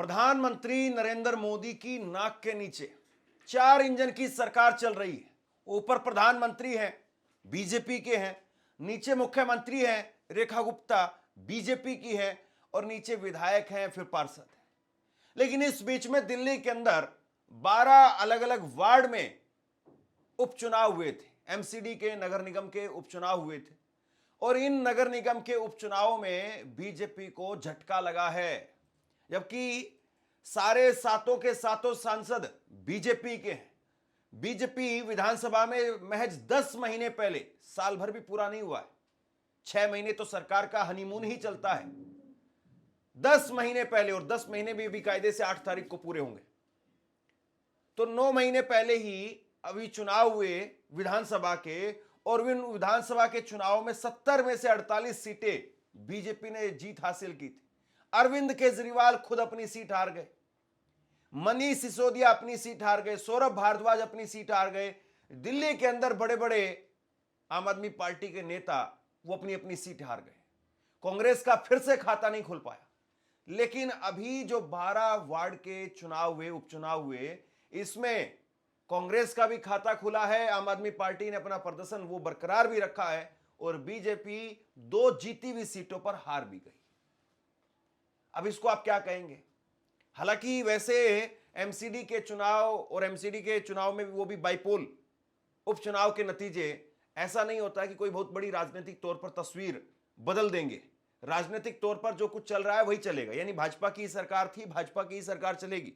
प्रधानमंत्री नरेंद्र मोदी की नाक के नीचे चार इंजन की सरकार चल रही है। ऊपर प्रधानमंत्री हैं, बीजेपी के हैं, नीचे मुख्यमंत्री हैं रेखा गुप्ता, बीजेपी की हैं, और नीचे विधायक हैं, फिर पार्षद हैं। लेकिन इस बीच में दिल्ली के अंदर 12 अलग अलग वार्ड में उपचुनाव हुए थे। एमसीडी के, नगर निगम के उपचुनाव हुए थे, और इन नगर निगम के उपचुनाव में बीजेपी को झटका लगा है। जबकि सारे सातों के सातों सांसद बीजेपी के हैं। बीजेपी विधानसभा में महज 10 महीने पहले, साल भर भी पूरा नहीं हुआ है, 6 महीने तो सरकार का हनीमून ही चलता है, 10 महीने पहले, और 10 महीने भी कायदे से 8 तारीख को पूरे होंगे, तो 9 महीने पहले ही अभी चुनाव हुए विधानसभा के, और विधानसभा के चुनाव में 70 में से 48 सीटें बीजेपी ने जीत हासिल की थी। अरविंद केजरीवाल खुद अपनी सीट हार गए, मनीष सिसोदिया अपनी सीट हार गए, सौरभ भारद्वाज अपनी सीट हार गए। दिल्ली के अंदर बड़े बड़े आम आदमी पार्टी के नेता वो अपनी अपनी सीट हार गए। कांग्रेस का फिर से खाता नहीं खुल पाया। लेकिन अभी जो 12 वार्ड के चुनाव हुए, उपचुनाव हुए, इसमें कांग्रेस का भी खाता खुला है। आम आदमी पार्टी ने अपना प्रदर्शन वो बरकरार भी रखा है, और बीजेपी 2 जीती हुई सीटों पर हार भी गई। अब इसको आप क्या कहेंगे? हालांकि वैसे एमसीडी के चुनाव और एमसीडी के चुनाव में वो भी बाइपोल उपचुनाव के नतीजे, ऐसा नहीं होता कि कोई बहुत बड़ी राजनीतिक तौर पर तस्वीर बदल देंगे। राजनीतिक तौर पर जो कुछ चल रहा है वही चलेगा, यानी भाजपा की सरकार थी, भाजपा की सरकार चलेगी।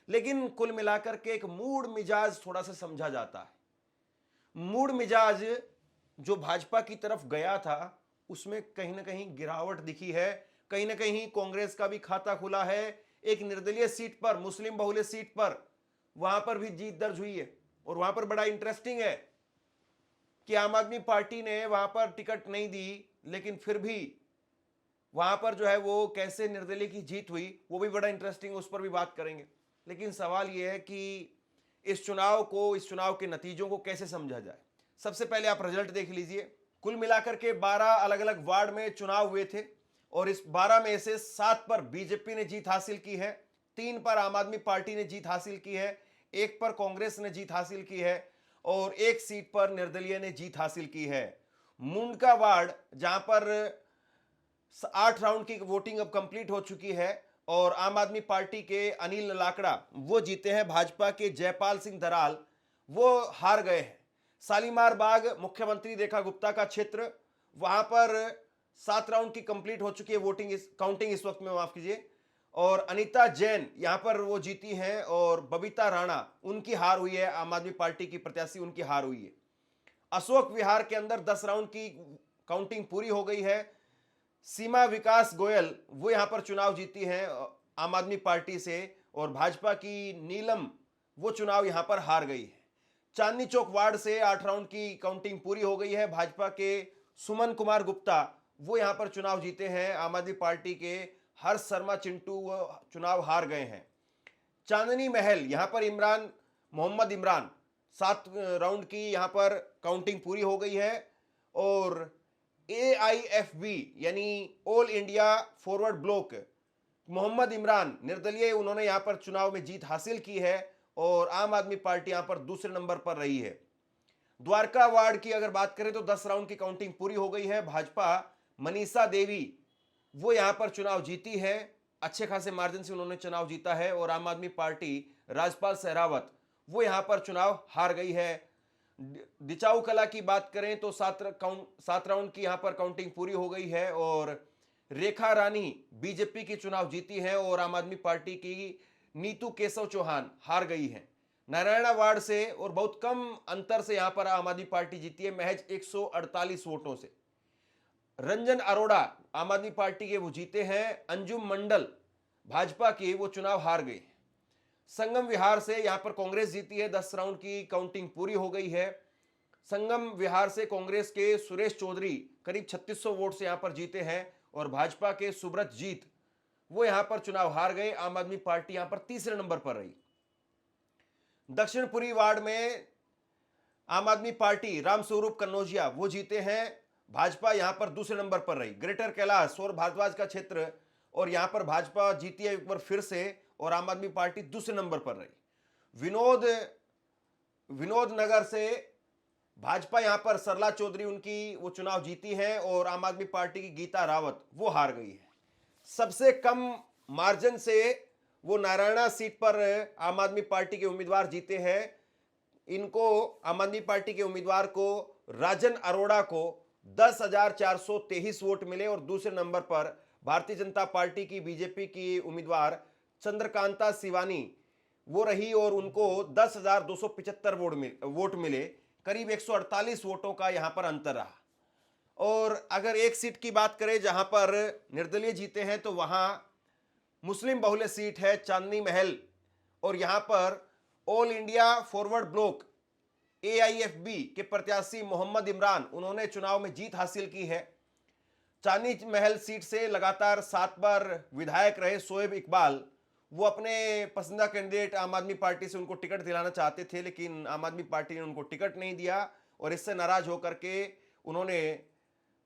लेकिन कुल मिलाकर के एक मूड मिजाज थोड़ा सा समझा जाता है। मूड मिजाज जो भाजपा की तरफ गया था, उसमें कहीं ना कहीं गिरावट दिखी है। कहीं ना कहीं कांग्रेस का भी खाता खुला है। एक निर्दलीय सीट पर, मुस्लिम बहुल्य सीट पर, वहां पर भी जीत दर्ज हुई है। और वहां पर बड़ा इंटरेस्टिंग है कि आम आदमी पार्टी ने वहां पर टिकट नहीं दी, लेकिन फिर भी वहां पर जो है वो कैसे निर्दलीय की जीत हुई, वो भी बड़ा इंटरेस्टिंग, उस पर भी बात करेंगे। लेकिन सवाल यह है कि इस चुनाव के नतीजों को कैसे समझा जाए। सबसे पहले आप रिजल्ट देख लीजिए। कुल मिलाकर के 12 अलग अलग वार्ड में चुनाव हुए थे, और इस 12 में से 7 पर बीजेपी ने जीत हासिल की है, 3 पर आम आदमी पार्टी ने जीत हासिल की है, 1 पर कांग्रेस ने जीत हासिल की है, और 1 सीट पर निर्दलीय ने जीत हासिल की है। मुंडका वार्ड, जहां पर 8 राउंड की वोटिंग अब कंप्लीट हो चुकी है, और आम आदमी पार्टी के अनिल लाकड़ा वो जीते हैं, भाजपा के जयपाल सिंह दराल वो हार गए हैं। शालीमार बाग मुख्यमंत्री रेखा गुप्ता का क्षेत्र, वहां पर 7 राउंड की कंप्लीट हो चुकी है वोटिंग, काउंटिंग इस वक्त में, माफ कीजिए, और अनीता जैन यहां पर वो जीती हैं, और बबीता राणा उनकी हार हुई है, आम आदमी पार्टी की प्रत्याशी उनकी हार हुई है। अशोक विहार के अंदर 10 राउंड की काउंटिंग पूरी हो गई है। सीमा विकास गोयल वो यहां पर चुनाव जीती हैं आम आदमी पार्टी से, और भाजपा की नीलम वो चुनाव यहां पर हार गई है। चांदनी चौक वार्ड से 8 राउंड की काउंटिंग पूरी हो गई है। भाजपा के सुमन कुमार गुप्ता वो यहां पर चुनाव जीते हैं। आम आदमी पार्टी के हर्ष शर्मा चिंटू वो चुनाव हार गए हैं। चांदनी महल यहां पर मोहम्मद इमरान 7 राउंड की यहां पर काउंटिंग पूरी हो गई है, और AIFB यानी all India forward block Mohammad Imran निर्दलीय, उन्होंने यहां पर चुनाव में जीत हासिल की है, और आम आदमी पार्टी यहां पर दूसरे नंबर पर रही है। द्वारका वार्ड की अगर बात करें तो 10 राउंड की काउंटिंग पूरी हो गई है। भाजपा मनीषा देवी वो यहां पर चुनाव जीती है, अच्छे खासे मार्जिन से उन्होंने चुनाव जीता है, और आम आदमी पार्टी राजपाल सहरावत वो यहां पर चुनाव हार गई है। डिचाऊ कला की बात करें तो 7 राउंड की यहां पर काउंटिंग पूरी हो गई है, और रेखा रानी बीजेपी की चुनाव जीती है, और आम आदमी पार्टी की नीतू केशव चौहान हार गई है। नारायणा वार्ड से और बहुत कम अंतर से यहां पर आम आदमी पार्टी जीती है, महज 148 वोटों से। रंजन अरोड़ा आम आदमी पार्टी के वो जीते हैं। अंजुम मंडल भाजपा की वो चुनाव हार गई। संगम विहार से यहां पर कांग्रेस जीती है, 10 राउंड की काउंटिंग पूरी हो गई है। संगम विहार से कांग्रेस के सुरेश चौधरी करीब 3600 वोट से यहां पर जीते हैं, और भाजपा के सुब्रत जीत वो यहां पर चुनाव हार गए। आम आदमी पार्टी यहां पर तीसरे नंबर पर रही। दक्षिणपुरी वार्ड में आम आदमी पार्टी रामस्वरूप कन्नौजिया वो जीते हैं, भाजपा यहां पर दूसरे नंबर पर रही। ग्रेटर कैलाश सौर भारद्वाज का क्षेत्र और यहां पर भाजपा जीती है एक बार फिर से और आम आदमी पार्टी दूसरे नंबर पर रही। विनोद नगर से भाजपा यहां पर सरला चौधरी उनकी वो चुनाव जीती है और आम आदमी पार्टी की गीता रावत वो हार गई है। सबसे कम मार्जिन से वो नारायणा सीट पर आम आदमी पार्टी के उम्मीदवार जीते हैं। इनको आम आदमी पार्टी के उम्मीदवार को राजन अरोड़ा को 10,423 वोट मिले और दूसरे नंबर पर भारतीय जनता पार्टी की बीजेपी की उम्मीदवार चंद्रकांता शिवानी वो रही और उनको 10,275 वोट मिले। करीब 148 वोटों का यहां पर अंतर रहा। और अगर एक सीट की बात करें जहां पर निर्दलीय जीते हैं तो वहां मुस्लिम बहुल्य सीट है चांदनी महल और यहां पर all India forward block AIFB के प्रत्याशी मोहम्मद इमरान उन्होंने चुनाव में जीत हासिल की है। चांदनी महल सीट से लगातार 7 बार विधायक रहे शोएब इकबाल वो अपने पसंदीदा कैंडिडेट आम आदमी पार्टी से उनको टिकट दिलाना चाहते थे, लेकिन आम आदमी पार्टी ने उनको टिकट नहीं दिया और इससे नाराज होकर के उन्होंने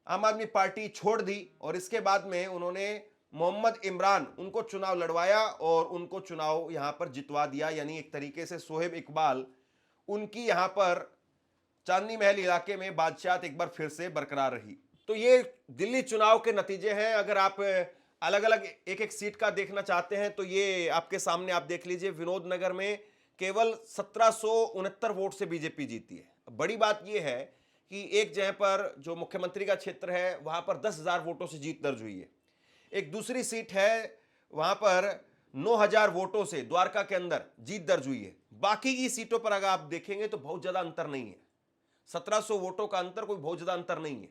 आम आदमी पार्टी छोड़ दी और इसके बाद में उन्होंने मोहम्मद इमरान उनको चुनाव लड़वाया और उनको चुनाव यहां पर जितवा दिया। यानी एक तरीके से शोएब इकबाल उनकी यहां पर चांदनी महल इलाके में बादशाहत एक बार फिर से बरकरार रही। तो ये दिल्ली चुनाव के नतीजे हैं। अगर आप अलग अलग एक एक सीट का देखना चाहते हैं तो ये आपके सामने आप देख लीजिए। विनोद नगर में केवल 1769 वोट से बीजेपी जीती है। बड़ी बात यह है कि एक जगह पर जो मुख्यमंत्री का क्षेत्र है वहां पर 10,000 वोटों से जीत दर्ज हुई है। एक दूसरी सीट है वहां पर 9,000 वोटों से द्वारका के अंदर जीत दर्ज हुई है। बाकी की सीटों पर अगर आप देखेंगे तो बहुत ज्यादा अंतर नहीं है। 1700 वोटों का अंतर कोई बहुत ज्यादा अंतर नहीं है।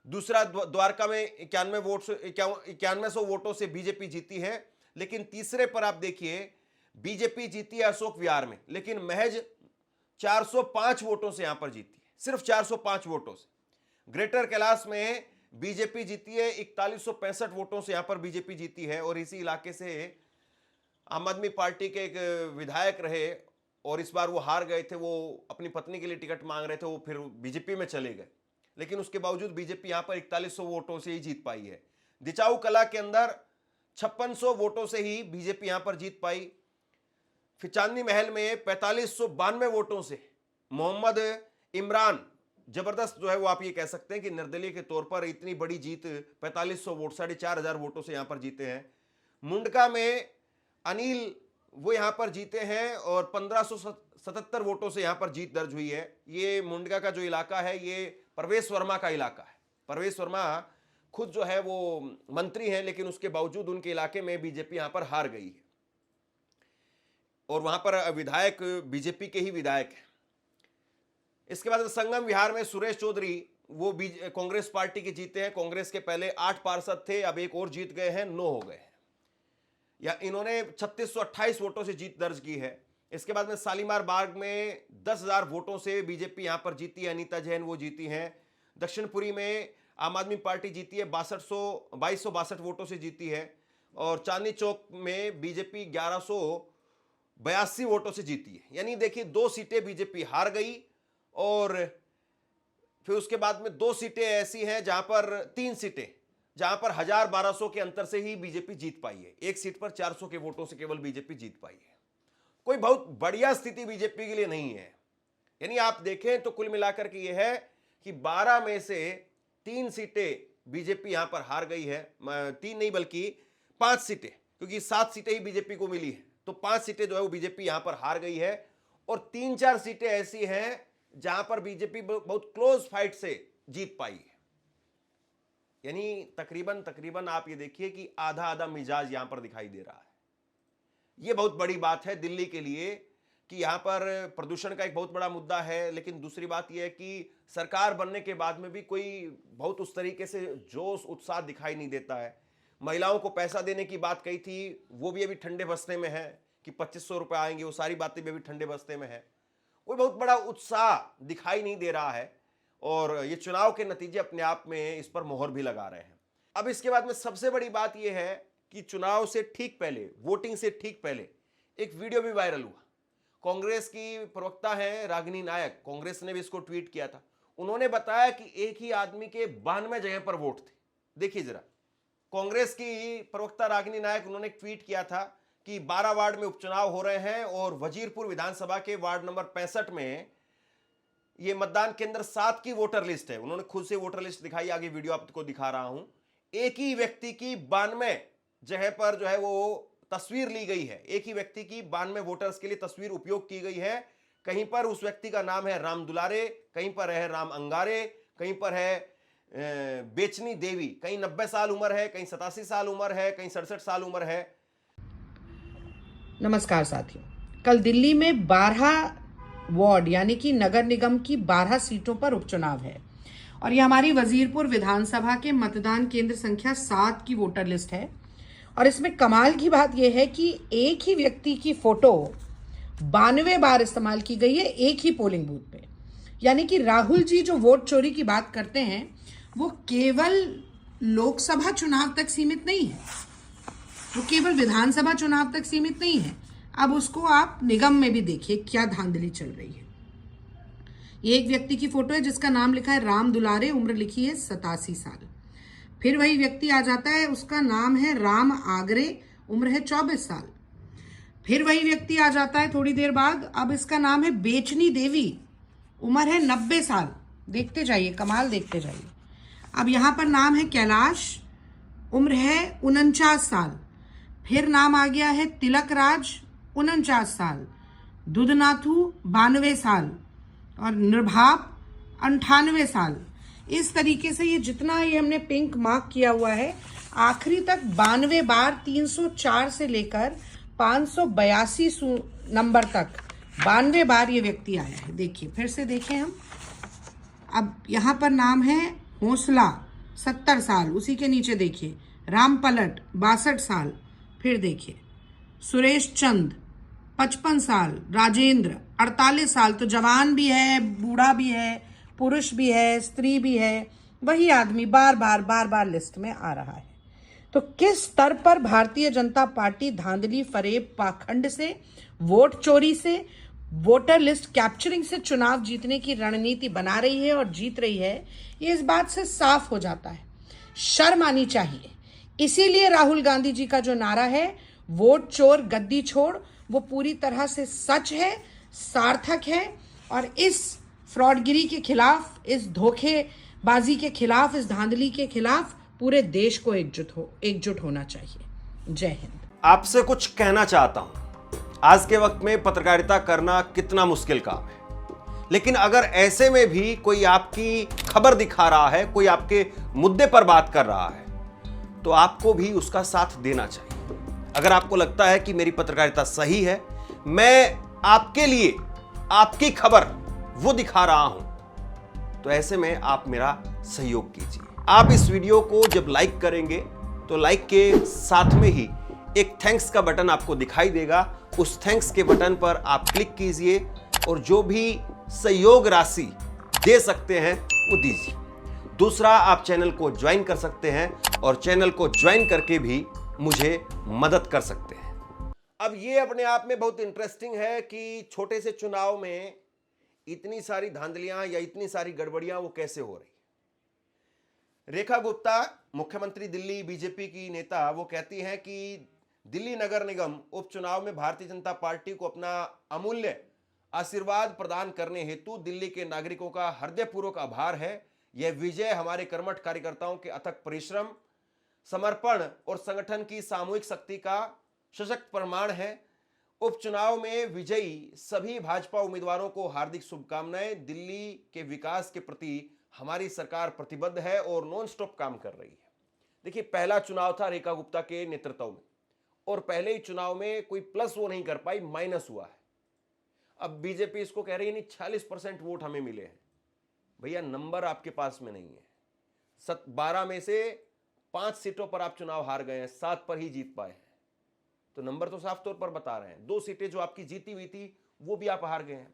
दूसरा द्वारका में 9100 वोटों से बीजेपी जीती है। लेकिन तीसरे पर आप देखिए बीजेपी जीती है अशोक विहार में, लेकिन महज 405 वोटों से यहां पर जीती है, सिर्फ 405 वोटों से। ग्रेटर कैलाश में बीजेपी जीती है 4165 वोटों से, यहां पर बीजेपी जीती है। और इसी इलाके से आम आदमी पार्टी के एक विधायक रहे और इस बार वो हार गए थे। वो अपनी पत्नी के लिए टिकट मांग रहे थे, वो फिर बीजेपी में चले गए, लेकिन उसके बावजूद बीजेपी यहां पर 4100 वोटों से ही जीत पाई है। दिचाऊ कला के अंदर 5600 वोटों से ही बीजेपी यहां पर जीत पाई। फिर चांदनी महल में 4592 वोटों से मोहम्मद इमरान जबरदस्त जो है वो आप ये कह सकते हैं कि निर्दलीय के तौर पर इतनी बड़ी जीत 4500 वोट 4,500 वोटों से यहां पर जीते हैं। मुंडका में अनिल वो यहां पर जीते हैं और 1577 वोटों से यहां पर जीत दर्ज हुई है। ये मुंडका का जो इलाका है ये परवेश वर्मा का इलाका है। परवेश वर्मा खुद जो है वो मंत्री हैं, लेकिन उसके बावजूद उनके इलाके में बीजेपी यहां पर हार गई है और वहां पर विधायक बीजेपी के ही विधायक हैं। इसके बाद संगम विहार में सुरेश चौधरी वो कांग्रेस पार्टी के जीते हैं। कांग्रेस के पहले 8 पार्षद थे, अब एक और जीत गए हैं, 9 हो गए हैं। या इन्होंने 3628 वोटों से जीत दर्ज की है। इसके बाद में शालीमार बाग में 10,000 वोटों से बीजेपी यहां पर जीती है, अनीता जैन वो जीती हैं। दक्षिणपुरी में आम आदमी पार्टी जीती है 2262 वोटों से जीती है और चांदनी चौक में बीजेपी 1182 वोटों से जीती है। यानी देखिए 2 सीटें बीजेपी हार गई और फिर उसके बाद में 2 सीटें ऐसी हैं जहां पर 3 सीटें जहां पर 1000-1200 के अंतर से ही बीजेपी जीत पाई है। एक सीट पर 400 के वोटों से केवल बीजेपी जीत पाई है। कोई बहुत बढ़िया स्थिति बीजेपी के लिए नहीं है। यानी आप देखें तो कुल मिलाकर के यह है कि 12 में से 3 सीटें बीजेपी यहां पर हार गई है। 3 नहीं बल्कि 5 सीटें, क्योंकि 7 सीटें ही बीजेपी को मिली है, तो 5 सीटें जो है वो बीजेपी यहां पर हार गई है और 3-4 सीटें ऐसी हैं जहां पर बीजेपी बहुत क्लोज फाइट से जीत पाई है। यानी तकरीबन आप ये देखिए कि आधा आधा मिजाज यहां पर दिखाई दे रहा है। यह बहुत बड़ी बात है दिल्ली के लिए कि यहां पर प्रदूषण का एक बहुत बड़ा मुद्दा है, लेकिन दूसरी बात यह है कि सरकार बनने के बाद में भी कोई बहुत उस तरीके से जोश उत्साह दिखाई नहीं देता है। महिलाओं को पैसा देने की बात कही थी, वो भी अभी ठंडे बस्ते में है कि 2500 रुपए आएंगे, वो सारी बातें भी अभी ठंडे बस्ते में है। कोई बहुत बड़ा उत्साह दिखाई नहीं दे रहा है और ये चुनाव के नतीजे अपने आप में इस पर मोहर भी लगा रहे हैं। अब इसके बाद में सबसे बड़ी बात यह है कि चुनाव से ठीक पहले, वोटिंग से ठीक पहले एक वीडियो भी वायरल हुआ। कांग्रेस की प्रवक्ता है रागिनी नायक, कांग्रेस ने भी इसको ट्वीट किया था। उन्होंने बताया कि एक ही आदमी के 92 जगह पर वोट थे। देखिए जरा, कांग्रेस की प्रवक्ता रागिनी नायक, उन्होंने एक ट्वीट किया था कि 12 वार्ड में उपचुनाव हो रहे हैं और वजीरपुर विधानसभा के वार्ड नंबर 65 में ये मतदान केंद्र 7 की वोटर लिस्ट है। उन्होंने खुद से वोटर लिस्ट दिखाई, आगे वीडियो आपको दिखा रहा हूं। एक ही व्यक्ति की 92 जगह पर जो है वो तस्वीर ली गई है। एक ही व्यक्ति की 92 वोटर्स के लिए तस्वीर उपयोग की गई है। कहीं पर उस व्यक्ति का नाम है राम दुलारे, कहीं पर है राम अंगारे, कहीं पर है बेचनी देवी। कहीं 90 साल उम्र है, कहीं 87 साल उम्र है, कहीं 67 साल उम्र है। नमस्कार साथियों, कल दिल्ली में 12 वार्ड यानी कि नगर निगम की 12 सीटों पर उपचुनाव है और ये हमारी वजीरपुर विधानसभा के मतदान केंद्र संख्या 7 की वोटर लिस्ट है। और इसमें कमाल की बात यह है कि एक ही व्यक्ति की फोटो 92 बार इस्तेमाल की गई है एक ही पोलिंग बूथ पे। यानी कि राहुल जी जो वोट चोरी की बात करते हैं वो केवल लोकसभा चुनाव तक सीमित नहीं है, वो केवल विधानसभा चुनाव तक सीमित नहीं है। अब उसको आप निगम में भी देखिए क्या धांधली चल रही है। ये एक व्यक्ति की फोटो है जिसका नाम लिखा है राम दुलारे, उम्र लिखी है 87 साल। फिर वही व्यक्ति आ जाता है, उसका नाम है राम आगरे, उम्र है 24 साल। फिर वही व्यक्ति आ जाता है थोड़ी देर बाद, अब इसका नाम है बेचनी देवी, उम्र है 90 साल। देखते जाइए, कमाल देखते जाइए। अब यहां पर नाम है कैलाश, उम्र है 49 साल। फिर नाम आ गया है तिलक राज, 49 साल। दुधनाथू 92 साल और निर्भाप 98 साल। इस तरीके से ये जितना ये हमने पिंक मार्क किया हुआ है, आखिरी तक 92 बार 304 से लेकर 582 नंबर तक 92 बार ये व्यक्ति आया है। देखिए, फिर से देखें हम। अब यहाँ पर नाम है हौसला, 70 साल। उसी के नीचे देखिए राम पलट, 62 साल। फिर देखिए सुरेश चंद, 55 साल। राजेंद्र 48 साल। तो जवान भी है, बूढ़ा भी है, पुरुष भी है, स्त्री भी है। वही आदमी बार बार लिस्ट में आ रहा है। तो किस स्तर पर भारतीय जनता पार्टी धांधली, फरेब, पाखंड से, वोट चोरी से, वोटर लिस्ट कैप्चरिंग से चुनाव जीतने की रणनीति बना रही है और जीत रही है, ये इस बात से साफ हो जाता है। शर्म आनी चाहिए। इसीलिए राहुल गांधी जी का जो नारा है वोट चोर गद्दी छोड़, वो पूरी तरह से सच है, सार्थक है। और इस फ्रॉडगिरी के खिलाफ, इस धोखेबाजी के खिलाफ, इस धांधली के खिलाफ पूरे देश को एकजुट होना चाहिए। जय हिंद। आपसे कुछ कहना चाहता हूं। आज के वक्त में पत्रकारिता करना कितना मुश्किल काम है, लेकिन अगर ऐसे में भी कोई आपकी खबर दिखा रहा है, कोई आपके मुद्दे पर बात कर रहा है, तो आपको भी उसका साथ देना चाहिए। अगर आपको लगता है कि मेरी पत्रकारिता सही है, मैं आपके लिए आपकी खबर वो दिखा रहा हूं, तो ऐसे में आप मेरा सहयोग कीजिए। आप इस वीडियो को जब लाइक करेंगे तो लाइक के साथ में ही एक थैंक्स का बटन आपको दिखाई देगा। उस थैंक्स के बटन पर आप क्लिक कीजिए और जो भी सहयोग राशि दे सकते हैं वो दीजिए। दूसरा, आप चैनल को ज्वाइन कर सकते हैं और चैनल को ज्वाइन करके भी मुझे मदद कर सकते हैं। अब ये अपने आप में बहुत इंटरेस्टिंग है कि छोटे से चुनाव में इतनी सारी धांधलियां या इतनी सारी गड़बड़ियां वो कैसे हो रही। रेखा गुप्ता, मुख्यमंत्री दिल्ली बीजेपी की नेता, वो कहती हैं कि दिल्ली नगर निगम उपचुनाव में भारतीय जनता पार्टी को अपना अमूल्य आशीर्वाद प्रदान करने हेतु दिल्ली के नागरिकों का हृदयपूर्वक आभार है। यह विजय हमारे कर्मठ कार्यकर्ताओं के अथक परिश्रम, समर्पण और संगठन की सामूहिक शक्ति का सशक्त प्रमाण है। उपचुनाव में विजयी सभी भाजपा उम्मीदवारों को हार्दिक शुभकामनाएं। दिल्ली के विकास के प्रति हमारी सरकार प्रतिबद्ध है और नॉन स्टॉप काम कर रही है। देखिए, पहला चुनाव था रेखा गुप्ता के नेतृत्व में और पहले ही चुनाव में कोई प्लस वो नहीं कर पाई, माइनस हुआ है। अब बीजेपी इसको कह रही है नहीं 46% वोट हमें मिले हैं। भैया, नंबर आपके पास में नहीं है। 12 में से 5 सीटों पर आप चुनाव हार गए हैं, 7 पर ही जीत पाए हैं। तो नंबर तो साफ तौर पर बता रहे हैं। 2 सीटें जो आपकी जीती हुई थी वो भी आप हार गए हैं।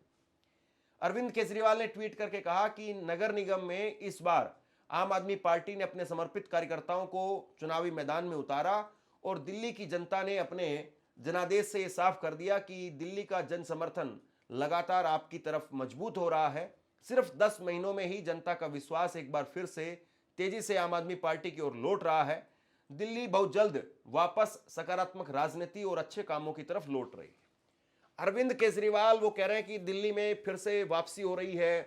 अरविंद केजरीवाल ने ट्वीट करके कहा कि नगर निगम में इस बार आम आदमी पार्टी ने अपने समर्पित कार्यकर्ताओं को चुनावी मैदान में उतारा और दिल्ली की जनता ने अपने जनादेश से यह साफ कर दिया कि दिल्ली का जन समर्थन लगातार आपकी तरफ मजबूत हो रहा है। सिर्फ 10 महीनों में ही जनता का विश्वास एक बार फिर से तेजी से आम आदमी पार्टी की ओर लौट रहा है। दिल्ली बहुत जल्द वापस सकारात्मक राजनीति और अच्छे कामों की तरफ लौट रही है। अरविंद केजरीवाल वो कह रहे हैं कि दिल्ली में फिर से वापसी हो रही है।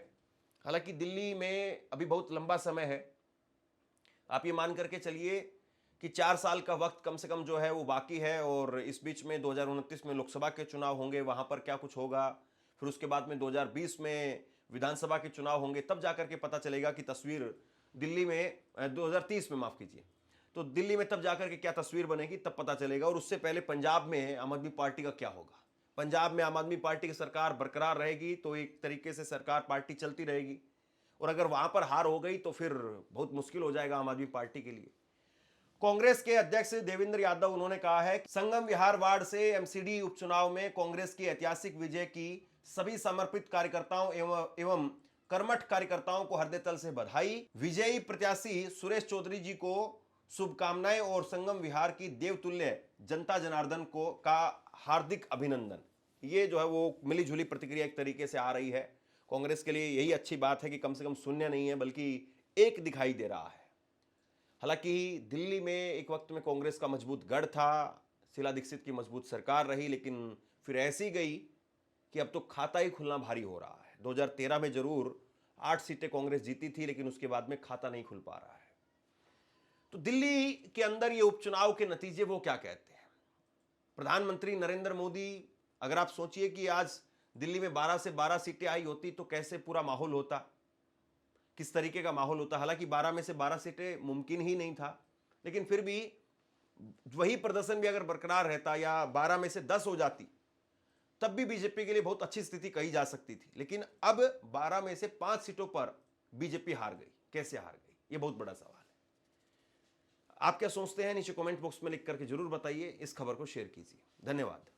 हालांकि दिल्ली में अभी बहुत लंबा समय है। आप ये मान करके चलिए कि 4 साल का वक्त कम से कम जो है वो बाकी है, और इस बीच में 2029 में लोकसभा के चुनाव होंगे, वहां पर क्या कुछ होगा, फिर उसके बाद में 2020 में विधानसभा के चुनाव होंगे, तब जाकर के पता चलेगा कि तस्वीर दिल्ली में 2030 में, माफ कीजिए, तो दिल्ली में तब जाकर के क्या तस्वीर बनेगी तब पता चलेगा। और उससे पहले पंजाब में आम आदमी पार्टी का क्या होगा। पंजाब में आम आदमी पार्टी की सरकार बरकरार रहेगी तो एक तरीके से सरकार पार्टी चलती रहेगी, और अगर वहां पर हार हो गई तो फिर बहुत मुश्किल हो जाएगा आम आदमी पार्टी के लिए। कांग्रेस के अध्यक्ष देवेंद्र यादव उन्होंने कहा है कि संगम विहार वार्ड से एमसीडी उपचुनाव में कांग्रेस की ऐतिहासिक विजय की सभी समर्पित कार्यकर्ताओं एवं कर्मठ कार्यकर्ताओं को हृदय तल से बधाई। विजयी प्रत्याशी सुरेश चौधरी जी को शुभकामनाएं और संगम विहार की देवतुल्य जनता जनार्दन को का हार्दिक अभिनंदन। ये जो है वो मिलीजुली प्रतिक्रिया एक तरीके से आ रही है। कांग्रेस के लिए यही अच्छी बात है कि कम से कम शून्य नहीं है बल्कि एक दिखाई दे रहा है। हालांकि दिल्ली में एक वक्त में कांग्रेस का मजबूत गढ़ था, शीला दीक्षित की मजबूत सरकार रही, लेकिन फिर ऐसी गई कि अब तो खाता ही खुलना भारी हो रहा है। 2013 में जरूर 8 सीटें कांग्रेस जीती थी, लेकिन उसके बाद में खाता नहीं खुल पा रहा है। तो दिल्ली के अंदर ये उपचुनाव के नतीजे वो क्या कहते हैं। प्रधानमंत्री नरेंद्र मोदी, अगर आप सोचिए कि आज दिल्ली में 12 से 12 सीटें आई होती तो कैसे पूरा माहौल होता, किस तरीके का माहौल होता। हालांकि 12 में से 12 सीटें मुमकिन ही नहीं था, लेकिन फिर भी वही प्रदर्शन भी अगर बरकरार रहता या 12 में से 10 हो जाती तब भी बीजेपी के लिए बहुत अच्छी स्थिति कही जा सकती थी। लेकिन अब 12 में से 5 सीटों पर बीजेपी हार गई। कैसे हार गई, ये बहुत बड़ा सवाल है। आप क्या सोचते हैं नीचे कमेंट बॉक्स में लिख करके जरूर बताइए। इस खबर को शेयर कीजिए। धन्यवाद।